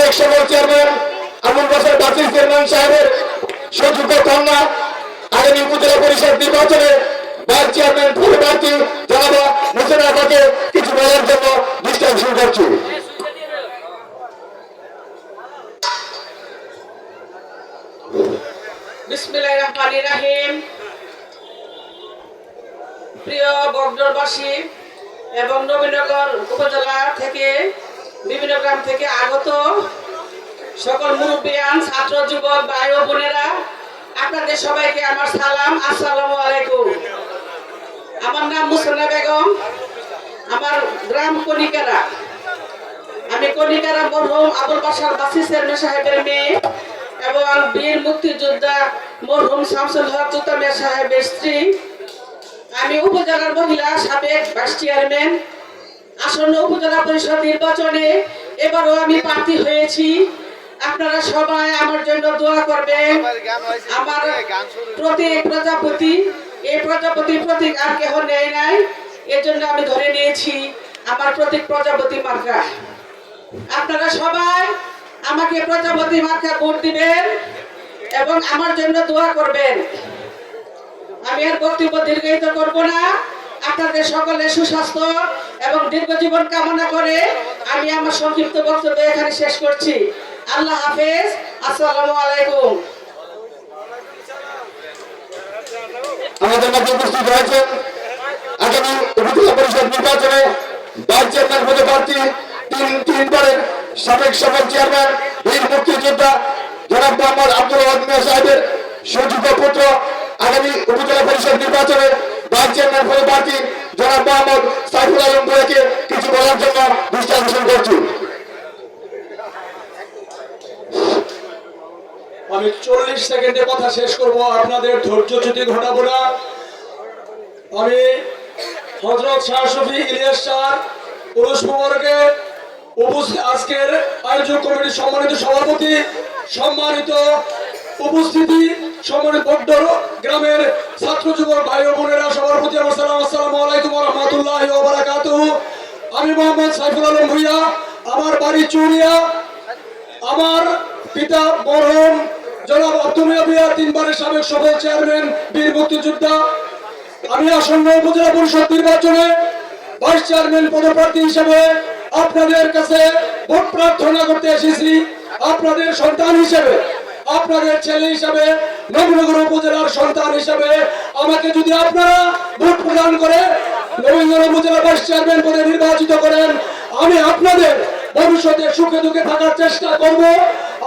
সাবেক সফল চেয়ারম্যান আবুল বাশার বাসির চেয়ারম্যান সাহেবের সুযোগ্য কন্যা আগামী উপজেলা পরিষদ নির্বাচনে ভাইস চেয়ারম্যান পদপ্রার্থী জনাবা মোসেন আপাকে কিছু বলার জন্য দৃষ্টি আকর্ষণ করছি। বিসমিল্লাহির রহমানির রহিম। প্রিয় বগডরবাসী এবং নবীনগর উপজেলা থেকে বিভিন্ন গ্রাম থেকে আগত সকল মুরব্বিয়ান, ছাত্র, যুবক, ভাই ও বোনেরা, আপনাদের সবাইকে আমার সালাম, আসসালামু আলাইকুম। আমার নাম মুসন্না বেগম, আমার গ্রাম কনিকারা। আমি কনিকারা মরহুম আবুল বাশার বাসি চেয়ারম্যান সাহেবের মেয়ে এবং বীর মুক্তিযোদ্ধা মরহুম শামসুল হক চুতামিয়া সাহেবের স্ত্রী। আমি উপজেলার মহিলা সাবেক ভাইস চেয়ারম্যান। আসন্ন উপজেলা পরিষদ নির্বাচনে এবারও আমি প্রার্থী হয়েছি। আপনারা সবাই আমার জন্য দোয়া করবেন। আমার প্রতীক প্রজাপতি, এই প্রজাপতির প্রতীক আর কেহ নেয় নাই, এজন্য আমি ধরে নিয়েছি আমার প্রতীক প্রজাপতি মার্কা। আপনারা সবাই আমাকে প্রজাপতি মার্কা ভোট দিবেন এবং আমার জন্য দোয়া করবেন। আমি আর বক্তব্য দীর্ঘায়িত করব না। আপনাদের সকলের সুস্বাস্থ্য এবং দীর্ঘ জীবন কামনা করে আমি আমার সংক্ষিপ্ত বক্তব্য এখানে শেষ করছি। আল্লাহ হাফেজ, আসসালামু আলাইকুম। আমাদের মধ্যে উপস্থিত রয়েছেন আগামী উপজেলা পরিষদ নির্বাচনে ভাইস চেয়ারম্যান পদপ্রার্থী তিনবারের সাবেক সফল চেয়ারম্যান বীর মুক্তিযোদ্ধা জনাব মোহাম্মদ আব্দুল ওয়াহাব মিয়া সাহেবের সুযোগ্য পুত্র আগামী উপজেলা পরিষদ নির্বাচনে ভাইস চেয়ারম্যান পদপ্রার্থী জনাব মোহাম্মদ সাইফুল আলম ভাইকে কিছু বলার জন্য দৃষ্টি আকর্ষণ করছি। আমি 40 সেকেন্ডে কথা শেষ করব, আপনাদের ধৈর্যচ্যুতি ঘটাবো না। আমি হযরত শাহ শফি ইলিয়াস শাহ পুরুষ মোবারকে আজকের আয়োজক কমিটির সম্মানিত সভাপতি, সম্মানিত উপস্থিতি, সম্মানিত বড্ডর গ্রামের ছাত্র যুবক ভাই ও বোনেরা, সবার প্রতি আমার সালাম। আসসালামু আলাইকুম ওয়া রাহমাতুল্লাহি ওয়া বারাকাতুহু। আমি মোহাম্মদ সাইফুল আলম ভূঁইয়া, আমার বাড়ি চুরিয়া। আমার পিতা মরহুম জনাব আব্দুল মিয়া ভূঁইয়া, তিনবারের সাবেক সফল চেয়ারম্যান, বীর মুক্তিযোদ্ধা। আমি আসন্ন উপজেলা পরিষদ নির্বাচনে ভাইস চেয়ারম্যান পদপ্রার্থী হিসেবে আপনাদের কাছে ভোট প্রার্থনা করতে এসেছি। আপনাদের সন্তান হিসেবে, আপনাদের ছেলে হিসেবে, নবীনগর উপজেলার সন্তান হিসেবে আমাকে যদি আপনারা ভোট প্রদান করে নবীনগর উপজেলা ভাইস চেয়ারম্যান পদে নির্বাচিত করেন, আমি আপনাদের ভবিষ্যতে সুখে দুঃখে থাকার চেষ্টা করব।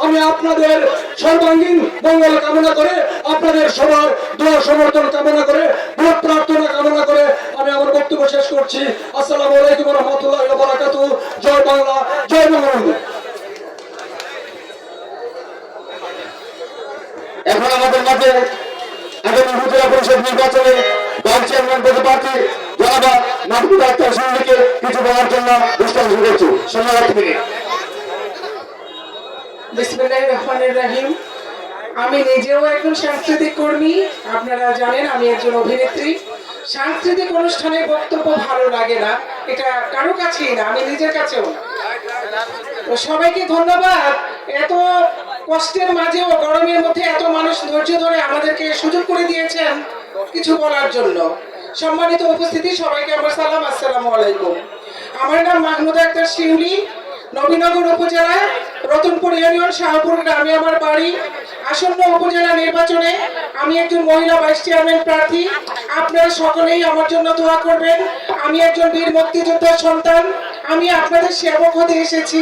আমি আপনাদের সর্বাঙ্গীন মঙ্গল কামনা করে, আপনাদের সবার দোয়া সমর্থন কামনা করে, ভোট প্রার্থনা কামনা করে আমি আমার বক্তব্য শেষ করছি। আসসালামু আলাইকুম ওয়া রাহমাতুল্লাহি ওয়া বারাকাতুহু। জয় বাংলা, জয় বঙ্গবন্ধু। এখন আমাদের মাঝে আগামী উপজেলা পরিষদ নির্বাচনে ভাইস চেয়ারম্যান পদপ্রার্থী জনাবা মাহমুদ আক্তার সুন্নিকে কিছু বলার জন্য দৃষ্টি আকর্ষণ করছি। বিসমিল্লাহির রহমানির রহিম। আমি নিজেও একজন সাংস্কৃতিক কর্মী। আপনারা জানেন আমি একজন অভিনেত্রী। সাংস্কৃতিক অনুষ্ঠানে বক্তব্য ভালো লাগে না, এটা কারো কাছেই না, আমি নিজের কাছেও না। তো সবাইকে ধন্যবাদ। এত কষ্টের মাঝেও, গরমের মধ্যে এত মানুষ ধৈর্য ধরে আমাদেরকে সুযোগ করে দিয়েছেন কিছু বলার জন্য। সম্মানিত উপস্থিতি, সবাইকে আমার সালাম, আসসালামু আলাইকুম। আমার নাম মাহমুদ আক্তার শিউলি, নবীনগর উপজেলা রতনপুর ইউনিয়ন শাহপুর গ্রামে আমার বাড়ি। আসন্ন উপজেলা নির্বাচনে আমি একজন মহিলা ভাইস চেয়ারম্যান প্রার্থী। আপনারা সকলেই আমার জন্য দোয়া করবেন। আমি একজন বীর মুক্তিযোদ্ধার সন্তান। আমি আপনাদের সেবক হতে এসেছি,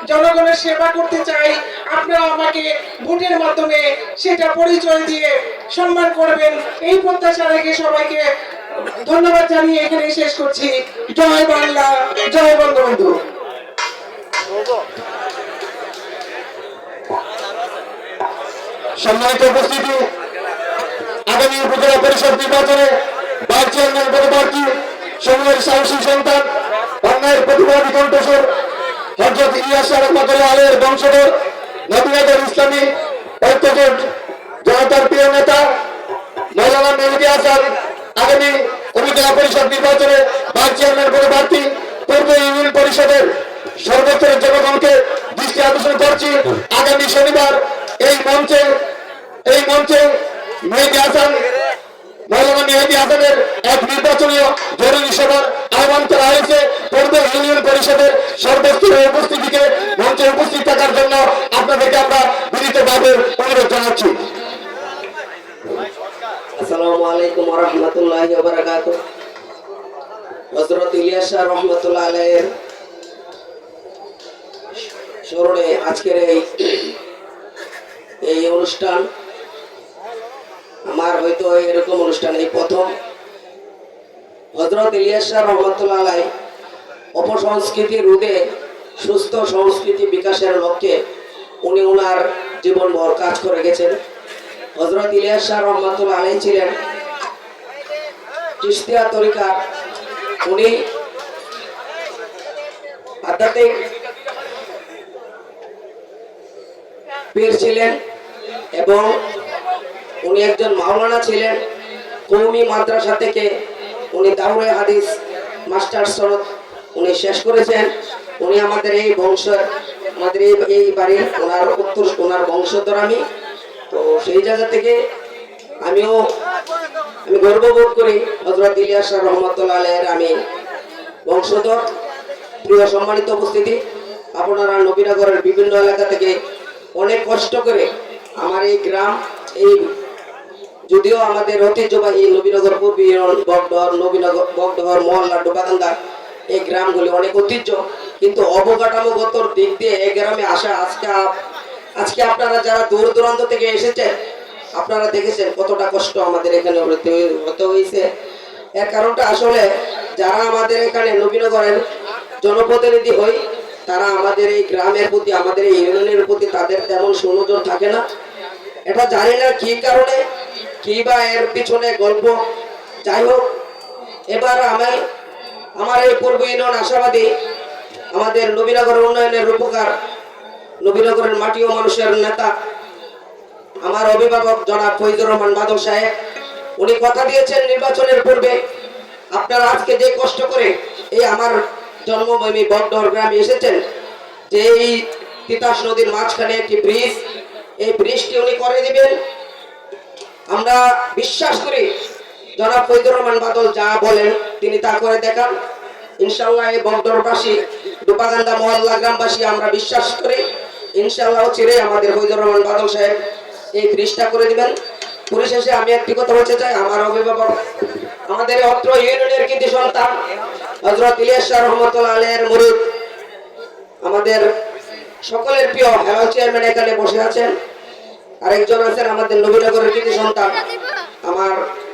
জনগণের সেবা করতে চাই। আপনারা আমাকে ভোটের মাধ্যমে সেটা পরিচয় দিয়ে সম্মান করবেন, এই প্রত্যাশা রেখে সবাইকে ধন্যবাদ জানিয়ে এখানে শেষ করছি। জয় বাংলা, জয় বঙ্গবন্ধু। সম্মানিত উপস্থিতি, আগামী উপজেলা পরিষদ নির্বাচনে ভাইস চেয়ারম্যান পদপ্রার্থী সময়ের সাহসী সন্তান, অন্যায়ের প্রতিবাদী কণ্ঠস্বর হযরত ইলিয়াস রহমাতুল্লাহ আলাইহির বংশধর, নবীনগর ইসলামী ঐক্যজোট জনতার প্রিয় নেতা মাওলানা মেহেদী হাসান আগামী উপজেলা পরিষদ নির্বাচনে ভাইস চেয়ারম্যান পদপ্রার্থী পূর্ব ইউনিয়ন পরিষদের সর্বস্তরের জনগণকে দৃষ্টি দৃষ্টি আকর্ষণ করছি আগামী শনিবার এই মঞ্চে মেহেদী হাসান মৌলানা মেহেদী হাসানের এক নির্বাচনীয় জরুরি সভার আহ্বান করা হয়েছে। পূর্ব ইউনিয়ন পরিষদের সর্বস্তরের উপস্থিতিকে মঞ্চে উপস্থিত থাকার জন্য আপনাদেরকে আমরা বিনীতভাবে অনুরোধ জানাচ্ছি। আসসালামু আলাইকুম ওয়া রাহমাতুল্লাহি ওয়া বারাকাতুহু। হযরত ইলিয়াস শাহ রহমাতুল্লাহ আলাইহির স্মরণে আজকের এই অনুষ্ঠান, আমার হয়তো এরকম অনুষ্ঠান এই প্রথম। হযরত ইলিয়াস শাহ রহমাতুল্লাহ আলাইহি অপসংস্কৃতি রোধে সুস্থ সংস্কৃতি বিকাশের লক্ষ্যে উনি ওনার জীবনভর কাজ করে গেছেন। হযরত ইলিয়াস শাহ রহমাতুল্লাহ আলাইহি ছিলেন চিশতিয়া তরিকার, উনি আধ্যাত্মিক পীর ছিলেন এবং উনি একজন মাওলানা ছিলেন। কওমি মাদ্রাসা থেকে উনি দাওরে হাদিস মাস্টার্স সনদ উনি শেষ করেছেন। উনি আমাদের এই বংশের, আমাদের এই বাড়ির ওনার বংশধর আমি। তো সেই জায়গা থেকে আমি গর্ববোধ করি হযরত ইলিয়াস শাহ রহমাতুল্লাহ আলাইহির আমি বংশধর। প্রিয় সম্মানিত উপস্থিতি, আপনারা নবীনগরের বিভিন্ন এলাকা থেকে অনেক কষ্ট করে আমার এই গ্রাম, এই যদিও আমাদের ঐতিহ্যবাহী নবীনগর পূর্ব ইউনিয়ন, বগডহর, মহল্লা, ডোবাকান্দা এই গ্রামগুলি অনেক ঐতিহ্য, কিন্তু অবকাঠামোগত দিক দিয়ে এই গ্রামে আসা আজকে আপনারা যারা দূর দূরান্ত থেকে এসেছেন, আপনারা দেখেছেন কতটা কষ্ট আমাদের এখানে হতে হয়েছে। এর কারণটা আসলে যারা আমাদের এখানে নবীনগরের জনপ্রতিনিধি হই, তারা আমাদের এই গ্রামের প্রতি, আমাদের এই ইউনিয়নের প্রতি তাদের তেমন সুনজর থাকে না। এটা জানি না কি কারণে, কি বা এর পিছনে গল্প। যাই হোক, এবার আমার এই পূর্ব ইউনিয়ন আশাবাদী, আমাদের নবীনগরের উন্নয়নের রূপকার, নবীনগরের মাটি ও মানুষের নেতা, আমার অভিভাবক জনাব ফৈজুর রহমান বাদল সাহেব, উনি কথা দিয়েছেন নির্বাচনের পূর্বে আপনারা আজকে যে কষ্ট করে এই আমার জন্মভূমি বগডহর গ্রামে এসেছেন, যে এই তিতাস নদীর মাঝখানে একটি ব্রিজ, এই ব্রিজটি উনি করে দিবেন। আমরা বিশ্বাস করি জনাব ফৈজুর রহমান বাদল যা বলেন তিনি তা করে দেখান। ইনশাআল্লাহ এই বগডহরবাসী, ডোবাকান্দা মহল্লা গ্রামবাসী আমরা বিশ্বাস করি ইনশাআল্লাহ চিরে আমাদের ফৈজুর রহমান বাদল সাহেব এই ব্রিজটা করে দিবেন। পরিশেষে আমি একটি কথা বলতে চাই, আমার অভিভাবক, আমাদের অত্র ইউনিয়নের কৃতি সন্তান হযরত ইলিয়াস শাহ রহমাতুল্লাহ আলাইহির মুরিদ, আমাদের সকলের প্রিয় হেলাল চেয়ারম্যান এখানে বসে আছেন। আরেকজন আছেন আমাদের নবীনগরের কৃতি সন্তান আমার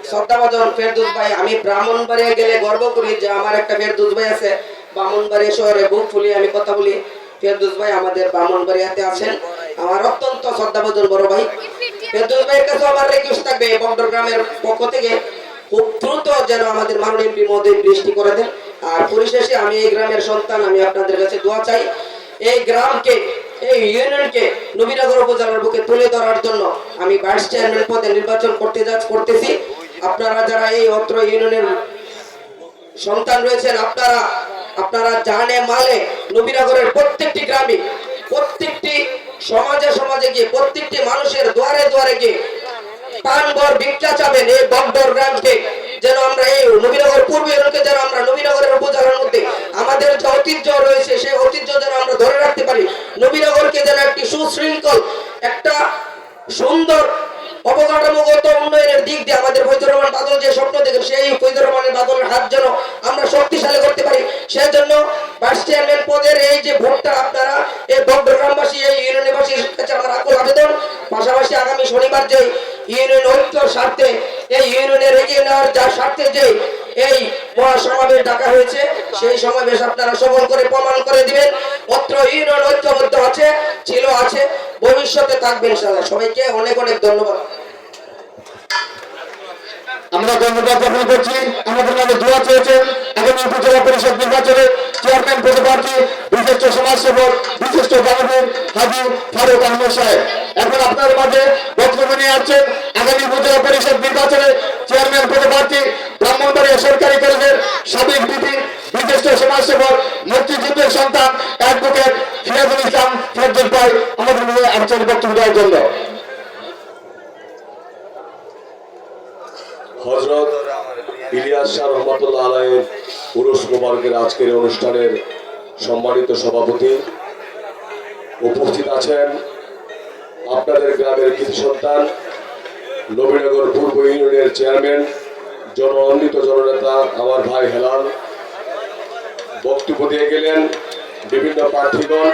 শ্রদ্ধাভাজন ফেরদৌস ভাই। আমি ব্রাহ্মণবাড়িয়া গেলে গর্ব করি যে আমার একটা ফেরদৌস ভাই আছে। ব্রাহ্মণবাড়িয়া শহরে বুক ফুলিয়ে আমি কথা বলি। ফেরদৌস ভাই আমাদের ব্রাহ্মণবাড়িয়াতে আছেন, আমার অত্যন্ত শ্রদ্ধাভাজন বড় ভাই। ফেরদৌস ভাইয়ের কাছে আমার রিকোয়েস্ট থাকবে বগডহর গ্রামের পক্ষ থেকে খুব দ্রুত যেন আমাদের মাননীয় এমপি মহোদয় বৃষ্টি করে দেন। আর পরিশেষে আমি এই গ্রামের সন্তান, আমি আপনাদের কাছে দোয়া চাই এই গ্রামকে, এই ইউনিয়নকে নবীনগর উপজেলার বুকে তুলে ধরার জন্য আমি ভাইস চেয়ারম্যান পদে নির্বাচন করতেছি। আপনারা যারা এই অত্র ইউনিয়নের সন্তান রয়েছেন, আপনারা জানে মালে নবীনগরের প্রত্যেকটি গ্রামে, প্রত্যেকটি সমাজে গিয়ে, প্রত্যেকটি মানুষের দুয়ারে দুয়ারে গিয়ে প্রাণভর ভিক্ষা চাবেন এই বগডহর গ্রামকে, যেন আমরা এই নবীনগর পূর্ব ইউনিয়নকে যেন আমরা নবীনগরের উপজেলার মধ্যে আমাদের যে ঐতিহ্য রয়েছে সেই ঐতিহ্য যেন আমরা ধরে রাখতে পারি। নবীনগরকে যেন একটি সুশৃঙ্খল, একটা সুন্দর অবকাঠামোগত উন্নয়নের দিক দিয়ে আমাদের ফৈজুর রহমান বাদল যে স্বপ্ন দেখেন, সেই ফৈজুর রহমান বাদলের হাত যেন আমরা শক্তিশালী করতে পারি। সেজন্য ভাইস চেয়ারম্যান পদের এই যে ভোটটা আপনারা এই বগডহর গ্রামবাসী, এই ইউনিয়নবাসীর কাছে আমার আকুল আবেদন। পাশাপাশি আগামী শনিবার যে ইউনিয়ন ঐক্যর স্বার্থে, এই ইউনিয়নের এগিয়ে নেওয়ার যার স্বার্থে যে এই মহাসমাবেশ ডাকা হয়েছে, সেই সমাবেশ আপনারা সফল করে প্রমাণ করে দিবেন অত্র ইউনিয়ন ঐক্যবদ্ধ আছে, আছে, ভবিষ্যতে থাকবে ইনশাআল্লাহ। সবাইকে অনেক অনেক ধন্যবাদ। আমরা ধন্যবাদ জ্ঞাপন করছি। আমাদের নামে দোয়া চেয়েছেন আগামী উপজেলা পরিষদ নির্বাচনে চেয়ারম্যান পদপ্রার্থী বিশিষ্ট সমাজসেবক, বিশিষ্ট জনগণ হাজী ফারুক আহমদ সাহেব। এখন আপনার মাঝে বক্তব্য নিয়ে আসছেন আগামী উপজেলা পরিষদ নির্বাচনে চেয়ারম্যান পদপ্রার্থী ব্রাহ্মণবাড়িয়া সরকারি কলেজের সাবেক ভিপি বিশিষ্ট সমাজসেবক মুক্তিযুদ্ধের সন্তান অ্যাডভোকেট সিরাজুল ইসলাম ফজল ভাই আমাদের মধ্যে আলোচনার বক্তব্য দেওয়ার জন্য। হযরত ইলিয়াস শাহ রহমাতুল্লাহ আলাইহির উরুস মুবারকের আজকের অনুষ্ঠানের সম্মানিত সভাপতি, উপস্থিত আছেন আপনাদের গ্রামের কৃতি সন্তান নবীনগর পূর্ব ইউনিয়নের চেয়ারম্যান জননন্দিত জননেতা আমার ভাই হেলাল। বক্তব্য দিয়ে গেলেন বিভিন্ন প্রার্থীগণ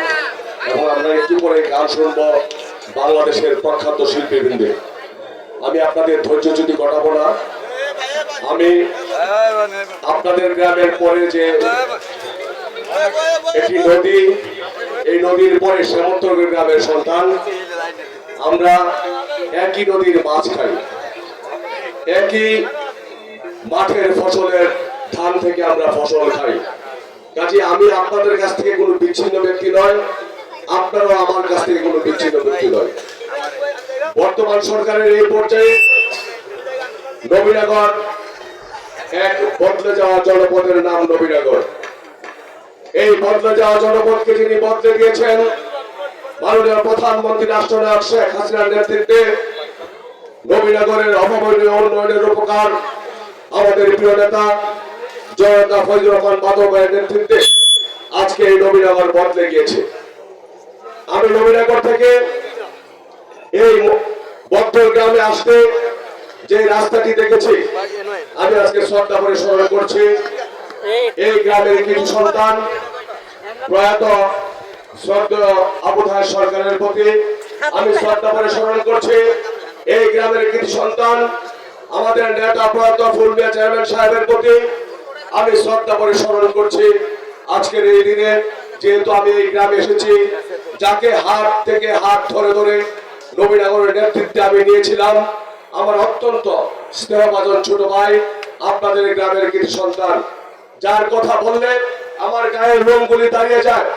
এবং আমরা একটু করে গান শুনব বাংলাদেশের প্রখ্যাত শিল্পীবৃন্দের। আমি আপনাদের ধৈর্যচ্যুতি ঘটাবো না। আমি আপনাদের গ্রামের পরে যে একটি নদী, এই নদীর পরে শ্যামন্তর গ্রামের সন্তান, আমরা একই নদীর মাছ খাই, একই মাঠের ফসলের ধান থেকে আমরা ফসল খাই। কাজে আমি আপনাদের কাছ থেকে কোনো বিচ্ছিন্ন ব্যক্তি নয়, আপনারাও আমার কাছ থেকে কোনো বিচ্ছিন্ন ব্যক্তি নয়। বর্তমান সরকারের এই পর্যায়ে নবীনগর এক বদলে যাওয়া জনপদের নাম নবীনগর। এই বদলে যাওয়া জনপদকে যিনি বদলে দিয়েছেন মাননীয় প্রধানমন্ত্রী রাষ্ট্রনায়ক শেখ হাসিনার নেতৃত্বে, নবীনগরের অভাবনীয় উন্নয়নের উপকার আমাদের প্রিয় নেতা জনতা ফজলুর রহমান বাদল ভাইয়ের নেতৃত্বে আজকে এই নবীনগর বদলে গিয়েছে। আমি নবীনগর থেকে এই বদ্ধর গ্রামে আসতে যে রাস্তাটি দেখেছি, আমি আজকে শ্রদ্ধা করে স্মরণ করছি এই গ্রামের কিছু সন্তান প্রয়াত শ্রদ্ধেয় আবু তাহের সরকারের প্রতি আমি শ্রদ্ধা করে স্মরণ করছি এই গ্রামের কিছু সন্তান আমাদের নেতা প্রয়াত ফুলমিয়া চেয়ারম্যান সাহেবের প্রতি আমি শ্রদ্ধা করে স্মরণ করছি। আজকের এই দিনে যেহেতু আমি এই গ্রামে এসেছি, যাকে হাত থেকে হাত ধরে ধরে নবীনগরের নেতৃত্বে আমি নিয়েছিলাম, আমার অত্যন্ত স্নেহভাজন ছোট ভাই, আপনাদের গ্রামের কিছু সন্তান, যার কথা বললে আমার গায়ের লোমগুলি দাঁড়িয়ে যায়।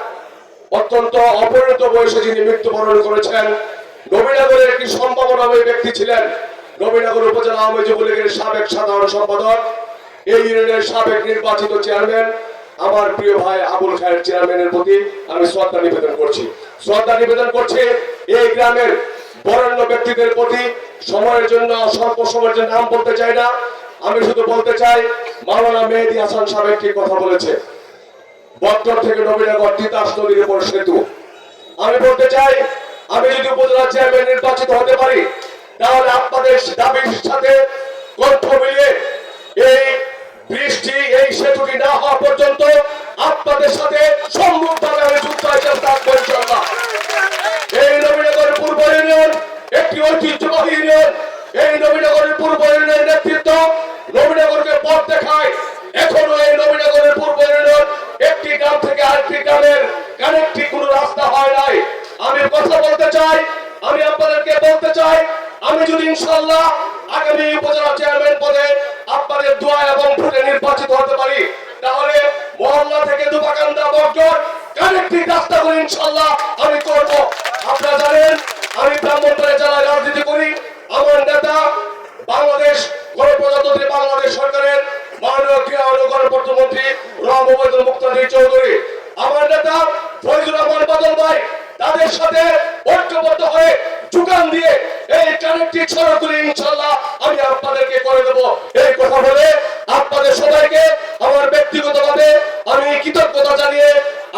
অত্যন্ত অপরিণত বয়সে যিনি মৃত্যুবরণ করেছেন, নবীনগরের একটি সম্ভাবনাময় ব্যক্তি ছিলেন, নবীনগর উপজেলা আওয়ামী যুবলীগের সাবেক সাধারণ সম্পাদক, এই ইউনিয়নের সাবেক নির্বাচিত চেয়ারম্যান আমার প্রিয় ভাই আবুল খায়ের চেয়ারম্যানের প্রতি আমি শ্রদ্ধা নিবেদন করছি। শ্রদ্ধা নিবেদন করছি এই গ্রামের বরেণ্য ব্যক্তিদের প্রতি। সময়ের জন্য স্বল্প সময়ের জন্য নাম বলতে চাই না, আমি শুধু বলতে চাই মাওলানা মেহেদী হাসান সাহেব একটি কথা বলেছে, বদ্ধর থেকে নবীনগর তিতাস নদীর উপর সেতু। আমি বলতে চাই আমি যদি উপজেলা চেয়ারম্যান নির্বাচিত হতে পারি, তাহলে আপনাদের দাবির সাথে কণ্ঠ মিলিয়ে এই বৃষ্টি এই সেতুটি না হওয়া পর্যন্ত আপনাদের সাথে সম্মুখভাবে আমি যুক্ত থাকবো ইনশাআল্লাহ। এই নবীনগর পূর্ব ইউনিয়ন একটি ঐতিহ্যবাহী ইউনিয়ন। এই নবীনগরের পূর্ব ইউনিয়নের নেতৃত্ব নবীনগরকে পথ দেখায়। এখনো এই নবীনগরের পূর্ব ইউনিয়ন একটি গ্রাম থেকে আরেকটি গ্রামের কানেক্টিং কোনো রাস্তা হয় নাই। আমি কথা বলতে চাই, আমি আপনাদেরকে বলতে চাই, আমি যদি ইনশাআল্লাহ আগামী উপজেলা চেয়ারম্যান পদে আপনাদের দোয়া এবং ভোটে নির্বাচিত হতে পারি, তাহলে মহল্লা থেকে দুপাকান্দা বগডর কানেক্টিং রাস্তাগুলো ইনশাআল্লাহ আমি করব। আপনারা জানেন আমি ব্রাহ্মণবাড়িয়া জেলায় রাজনীতি করি। আমার নেতা বাংলাদেশ গণপ্রজাতন্ত্রী বাংলাদেশ সরকারের মাননীয় ক্রীড়া ও গণপ্রতিমন্ত্রী রহম ওবায়দুল মুক্তাদির চৌধুরী, আমার নেতা ফজলুর রহমান বাদল ভাই, তাদের সাথে ঐক্যবদ্ধ হয়ে যোগান দিয়ে এই কানেক্টিং সড়কগুলি ইনশাআল্লাহ আমি আপনাদেরকে করে দেব। এই কথা বলে আপনাদের সবাইকে আমার ব্যক্তিগতভাবে আমি কৃতজ্ঞতা জানিয়ে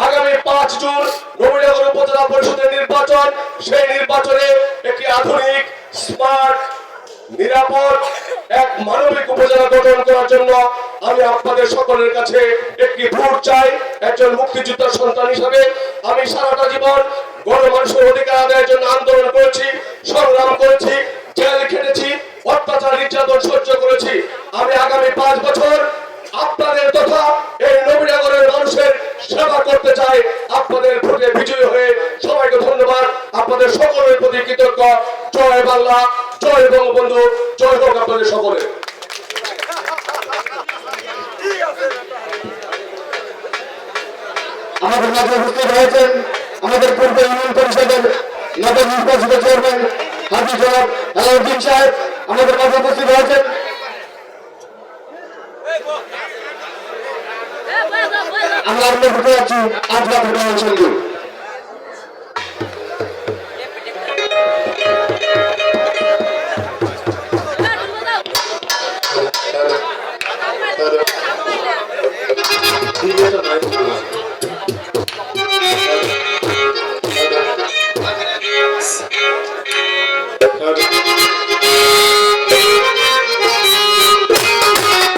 আগামী 5 জুন নবীনগর উপজেলা পরিষদের নির্বাচন, সেই নির্বাচনে একটি আধুনিক স্মার্ট নিরাপদ এক মানবিক উপজেলা গঠন করার জন্য আমি আপনাদের সকলের কাছে একটি ভোট চাই। একজন মুক্তিযোদ্ধার সন্তান হিসাবে আমি সারাটা জীবন গণমানুষের অধিকার আদায়ের জন্য আন্দোলন করেছি, সংগ্রাম করেছি, জেল খেটেছি, অত্যাচার নির্যাতন সহ্য করেছি। আমি আগামী 5 বছর আপনাদের তথা এই নবীনগরের মানুষের সেবা করতে চাই। আপনাদের ভোটে বিজয়ী হয়ে সবাইকে ধন্যবাদ, আপনাদের সকলের প্রতি কৃতজ্ঞ। জয় বাংলা, জয় বঙ্গবন্ধু, জয় হোক আপনাদের সকলে। আমাদের মাঝে উপস্থিত হয়েছেন আমাদের পূর্ব ইউনিয়ন পরিষদের নবনির্বাচিত চেয়ারম্যান হাজী জনাব আলাউদ্দিন সাহেব আমাদের মাঝে উপস্থিত হয়েছেন। আমরা আপনার করতে যাচ্ছি আজকে সঙ্গে Hadi.